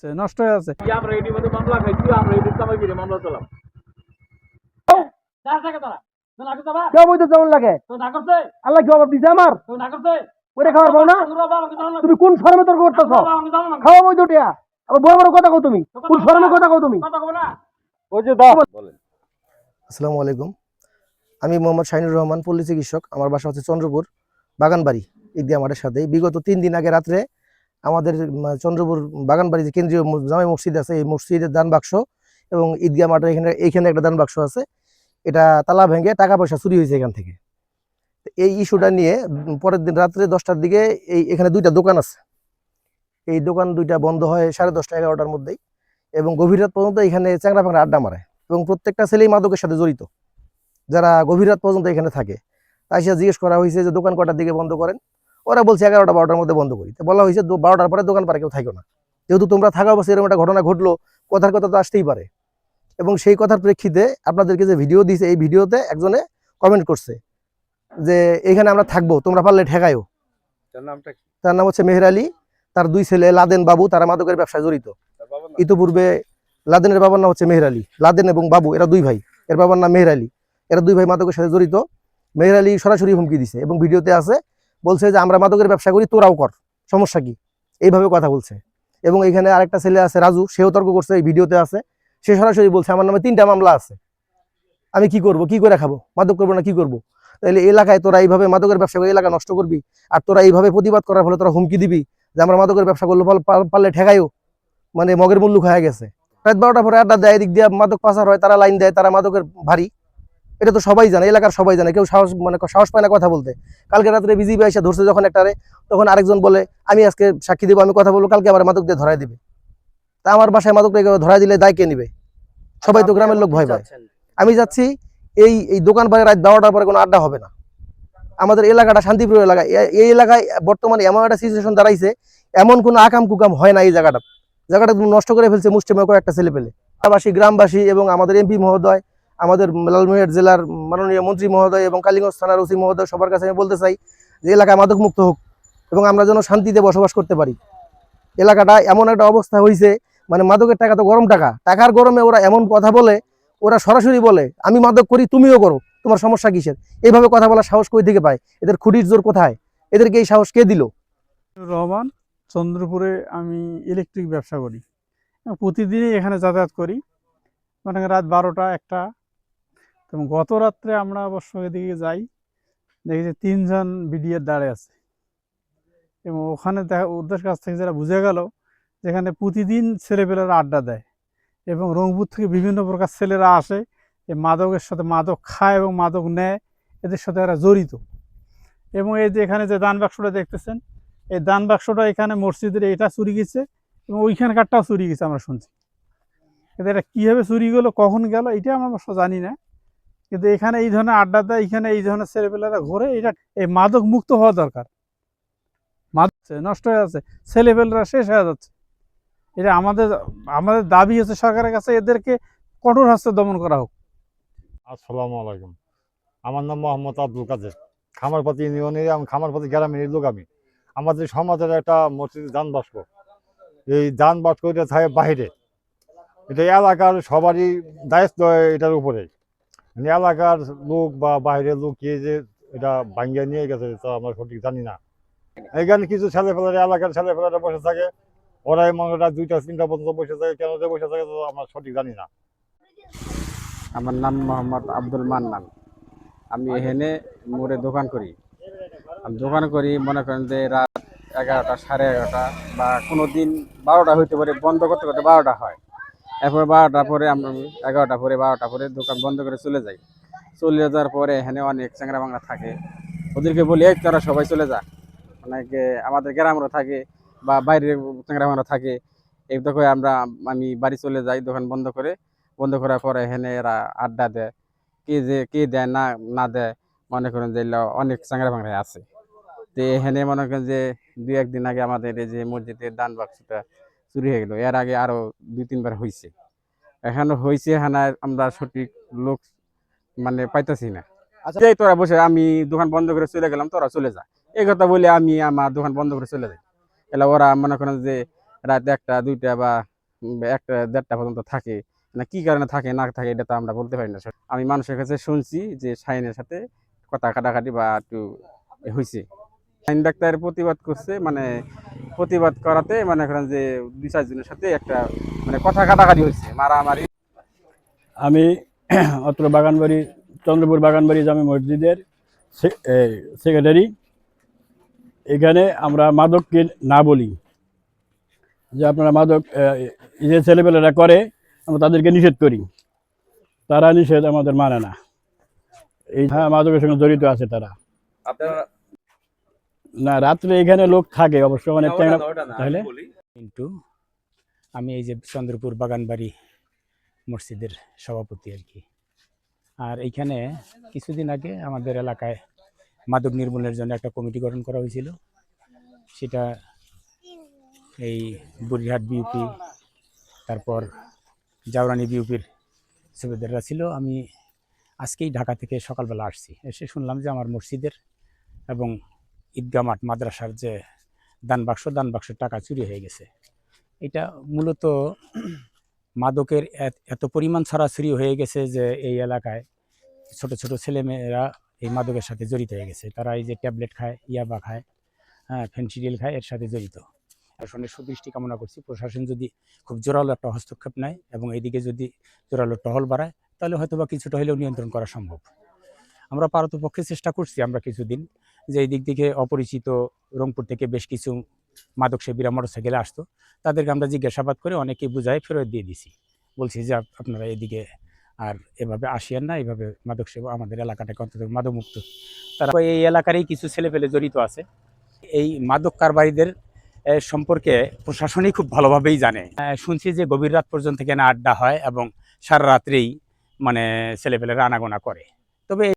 নষ্ট হয়ে আছে। আমরা এটির মধ্যে মামলা খাইছি, আমরা এটির কামাই করে মামলা চালাম। যেমন লাগে আল্লাহ জবাব দিছে আমার ওরে খাওয়ার পাও না। তুমি কোন শরমে তর্ক করতেছ? খাওয়া বই তো টিয়া আবার বড় বড় কথা কও তুমি, কোন শরমে কথা কও তুমি? আসসালামু আলাইকুম, আমি মোহাম্মদ শাহিনুর রহমান, পল্লী চিকিৎসক। আমার বাসা হচ্ছে চন্দ্রপুর বাগানবাড়ি ঈদগাহ মাঠের সাথে। বিগত 3 দিন আগে রাত্রে আমাদের চন্দ্রপুর বাগানবাড়ি যে কেন্দ্রীয় জামে মসজিদ আছে, এই মসজিদের দান বাক্স এবং ঈদগাহ মাঠের এইখানে একটা দান বাক্স আছে, এটা তালা ভেঙে টাকা পয়সা চুরি হয়েছে এখান থেকে। এই ইস্যুটা নিয়ে পরের দিন রাত্রে 10টার দিকে এখানে 2টা দোকান আছে, এই দোকান 2টা বন্ধ হয় 10:30 11টার মধ্যেই, এবং গভীর রাত পর্যন্ত এখানে চ্যাংরা ফ্যাংরা আড্ডা মারে, এবং প্রত্যেকটা ছেলেই মাদকের সাথে জড়িত, যারা গভীর রাত পর্যন্ত এখানে থাকে। তাই সে জিজ্ঞেস করা হয়েছে যে দোকান কটার দিকে বন্ধ করেন, ওরা বলছে 11টা 12টার মধ্যে বন্ধ করি। বলা হয়েছে 12টার পরে দোকান পারে কেউ থাকো না, যেহেতু তোমরা থাকা অবস্থায় এরকম একটা ঘটনা ঘটলো, কথার কথা তো আসতেই পারে। এবং সেই কথার প্রেক্ষিতে আপনাদেরকে যে ভিডিও দিয়েছে, এই ভিডিওতে একজনে কমেন্ট করছে যে এখানে আমরা থাকবো, তোমরা পারলে ঠেকায়ও। তার নাম হচ্ছে মেহের আলী, তার 2 ছেলে লাদেন বাবু, তারা মাদকের ব্যবসায় জড়িত। ইতিপূর্বে লাদেনের বাবার নাম হচ্ছে মেহের আলী, লাদেন এবং বাবু এরা 2 ভাই, এর বাবার নাম মেহের আলী, এরা 2 ভাই মাদকের সাথে জড়িত। মেহের আলী সরাসরি হুমকি দিছে এবং ভিডিওতে আছে, বলছে যে আমরা মাদকের ব্যবসা করি, তোরাও কর, সমস্যা কি, এইভাবে কথা বলছে। এবং এখানে আরেকটা ছেলে আছে রাজু, সেও তর্ক করছে, এই ভিডিওতে আছে, সে সরাসরি বলছে আমার নামে 3টা মামলা আছে, আমি কি করব, কি করে খাবো, মাদক করবো না কি করবো? তাহলে এলাকায় তোরা এইভাবে মাদকের ব্যবসা করে এলাকা নষ্ট করবি, আর তোরা এইভাবে প্রতিবাদ করার ফলে তোরা হুমকি দিবি যে আমরা মাদকের ব্যবসা করলে পারলে ঠেকাইও, মানে মগের মূল্য হয়ে গেছে। রাত 12টার পরে আড্ডা দেয়, এদিক দিয়ে মাদক পাচার হয়, তারা লাইন দেয়, তারা মাদকের ভারী, এটা তো সবাই জানে, এলাকার সবাই জানে, কেউ সাহস পায় না কথা বলতে। কালকে রাত্রে বিজিবি এসে ধরছে যখন একটারে, তখন আরেকজন বলে আমি আজকে সাক্ষী দেবো, আমি কথা বলবো, কালকে আমার মাদক দিয়ে ধরাই দিবে। তা আমার বাসায় মাদক দিয়ে ধরাই দিলে দায় কে নিবে? সবাই তো গ্রামের লোক ভয় পায়। আমি যাচ্ছি এই দোকান পারে রাত 12টার পরে কোনো আড্ডা হবে না। আমাদের এলাকাটা শান্তিপ্রিয় এলাকা, এই এলাকায় বর্তমানে এমন একটা সিচুয়েশন দাঁড়াইছে, এমন কোনো আকাম কুকাম হয় না এই জায়গাটা নষ্ট করে ফেলছে মুষ্টিমেয় কয়েকটা ছেলে পেলে। গ্রামবাসী এবং আমাদের এমপি মহোদয়, আমাদের লালমনিরহাট জেলার মাননীয় মন্ত্রী মহোদয় এবং কালীগঞ্জ থানার ওসি মহোদয়, সবার কাছে আমি বলতে চাই যে এলাকায় মাদক মুক্ত হোক এবং আমরা যেন শান্তিতে বসবাস করতে পারি। এলাকাটা এমন একটা অবস্থা হয়েছে, মানে মাদকের টাকা তো গরম টাকা, টাকার গরমে ওরা এমন কথা বলে, ওরা সরাসরি বলে আমি মাদক করি, তুমিও করো, তোমার সমস্যা কিসের? এইভাবে কথা বলার সাহস কই থেকে পায়? এদের খুঁটির জোর কোথায়? এদেরকে এই সাহস কে দিল? রহমান, চন্দ্রপুরে আমি ইলেকট্রিক ব্যবসা করি, প্রতিদিনই এখানে যাতায়াত করি, মানে রাত 12টা 1টা। এবং গত রাত্রে আমরা অবশ্য এদিকে যাই, দেখি যে 3 জন বিডিআর দাঁড়িয়ে আছে, এবং ওখানে ওদের কাছ থেকে যেটা বুঝে গেল, যেখানে প্রতিদিন ছেলেপেলেরা আড্ডা দেয় এবং রংপুর থেকে বিভিন্ন প্রকার ছেলেরা আসে, এই মাদকের সাথে মাদক খায় এবং মাদক নেয়, এদের সাথে এরা জড়িত। এবং এই যে এখানে যে দান বাক্সটা দেখতেছেন, এই দান বাক্সটা এখানে মসজিদের এটা চুরি গেছে এবং ওইখানকারটাও চুরি গেছে আমরা শুনছি। কিন্তু এটা কীভাবে চুরি গেলো, কখন গেল, এটা আমরা অবশ্য জানি না। কিন্তু এখানে এই ধরনের আড্ডা দেয়, এখানে এই ধরনের ছেলেপেলেরা ঘোরে, এটা এই মাদক মুক্ত হওয়া দরকার। মাদক নষ্ট হয়ে যাচ্ছে, ছেলেপেলেরা শেষ হয়ে যাচ্ছে। এটা আমাদের দাবি হচ্ছে সরকারের কাছে এদেরকে কঠোর হস্তে দমন করা হোক। আসসালামু আলাইকুম, আমার নাম মোহাম্মদ আব্দুল কাদের, খামারপাতি ইউনিয়নের খামারপাতি গ্রামের লোক। আমি আমাদের সমাজের একটা মসজিদ দান বাক্স, এই দান বাক্স এটা থাকে বাহিরে, এটা এলাকার সবারই দায়িত্ব এটার উপরে। মানে এলাকার লোক বা বাইরের লোক কে যে এটা ভাঙ্গিয়ে নিয়ে গেছে তা আমরা সঠিক জানি না। এখানে কিছু ছেলেপেলারা, এলাকার ছেলেপেলারা বসে থাকে, ওরাই মনে 2টা 3টা পর্যন্ত বসে থাকে, কেন যে বসে থাকে তো আমরা সঠিক জানি না। আমার নাম মোহাম্মদ আব্দুল মান্নান, আমি এখানে মোড়ে দোকান করি। আমি দোকান করি মনে করেন যে রাত 11টা 11:30 বা কোনো দিন 12টা হইতে পারে, বন্ধ করতে করতে 12টা হয়। এরপর 12টা পরে আমরা 11টা পরে 12টা পরে দোকান বন্ধ করে চলে যাই। চলে যাওয়ার পরে এখানে অনেক চ্যাংরা বাংলা থাকে, ওদেরকে বলি এই তোরা সবাই চলে যা, অনেকে আমাদের গ্রামেরও থাকে বা বাইরের চ্যাংরা বাংলা থাকে। এই দেখো আমি বাড়ি চলে যাই দোকান বন্ধ করার পরে এখানে এরা আড্ডা দেয়, কে দেয় না না দেয়, মনে করেন যে অনেক চ্যাংরা বাংলায় আছে। তো এখানে মনে করেন যে 2-1 দিন আগে আমাদের এই যে মসজিদের দান বাক্সটা চুরি হয়ে গেল, এর আগে আরো 2-3 বার হয়েছে। এখানে হয়েছে, এখানে আমরা সঠিক লোক মানে পাইতেছি না। এই তোরা বসে, আমি দোকান বন্ধ করে চলে গেলাম, তোরা চলে যা, এই কথা বলে আমি আমার দোকান বন্ধ করে চলে যাই। এলা ওরা মনে করেন যে রাত 1টা 2টা বা একটা 1:30টা পর্যন্ত থাকে, না কি কারণে থাকে না থাকে এটা তো আমরা বলতে পারি না। আমি মানুষের কাছে শুনছি যে শাহিনের সাথে কথা কাটাকাটি বা একটু হয়েছে। শাহিন ডাক্তার প্রতিবাদ করছে, মানে প্রতিবাদ করাতে মনে করেন যে 2-4 জনের সাথে একটা মানে কথা কাটাকাটি হয়েছে, মারামারি। আমি অত্র বাগানবাড়ি চন্দ্রপুর বাগানবাড়ি জামে মসজিদের সেক্রেটারি। এখানে আমরা মাদককে না বলি, যে আপনারা মাদক যে ছেলেপেলেরা করে আমরা তাদেরকে নিষেধ করি, তারা নিষেধ আমাদের মানে না। এই হ্যাঁ, মাদকের সঙ্গে জড়িত আছে তারা। না, রাত্রে এখানে লোক থাকে অবশ্য অনেক টাইম। তাহলে কিন্তু আমি এই যে চন্দ্রপুর বাগানবাড়ি মসজিদের সভাপতি আর কি। আর এইখানে কিছুদিন আগে আমাদের এলাকায় মাদক নির্মূলের জন্য একটা কমিটি গঠন করা হয়েছিল। সেটা এই বুড়িহাট বিউপি, তারপর জাউরানি বিউপির সুবেদাররা ছিল। আমি আজকেই ঢাকা থেকে সকালবেলা আসছি, এসে শুনলাম যে আমার মসজিদের এবং ঈদগাহ মাঠ মাদ্রাসার যে দান বাক্সের টাকা চুরি হয়ে গেছে। এটা মূলত মাদকের এত পরিমাণ ছড়াছড়ি হয়ে গেছে যে এই এলাকায় ছোট ছোট ছেলেমেয়েরা এই মাদকের সাথে জড়িত হয়ে গেছে। তারা এই যে ট্যাবলেট খায়, ইয়াবা খায়, হ্যাঁ, ফেন্সিডিল খায়, এর সাথে জড়িত। প্রশাসনের সুদৃষ্টি কামনা করছি, প্রশাসন যদি খুব জোরালো একটা হস্তক্ষেপ নেয় এবং এইদিকে যদি জোরালো টহল বাড়ায়, তাহলে হয়তো বা কিছুটা হলেও নিয়ন্ত্রণ করা সম্ভব। আমরা পারতপক্ষে চেষ্টা করছি আমরা কিছুদিন, যে এই দিক থেকে অপরিচিত রংপুর থেকে বেশ কিছু মাদক সেবীরা মোটরসাইকেলে আসতো, তাদেরকে আমরা জিজ্ঞাসাবাদ করে অনেকেই বুঝাই ফেরত দিয়ে দিছি। বলছি যে আপনারা এদিকে আর এভাবে আসিয়েন না, এইভাবে মাদক সেবা আমাদের এলাকাটাকে অন্তত মাদকমুক্ত। তারা এই এলাকারই কিছু ছেলেপেলে জড়িত আছে। এই মাদক কারবারিদের সম্পর্কে প্রশাসনই খুব ভালোভাবেই জানে। শুনছি যে গভীর রাত পর্যন্ত এখানে আড্ডা হয় এবং সারা রাত্রেই মানে ছেলেপেলেরা আনাগোনা করে। তবে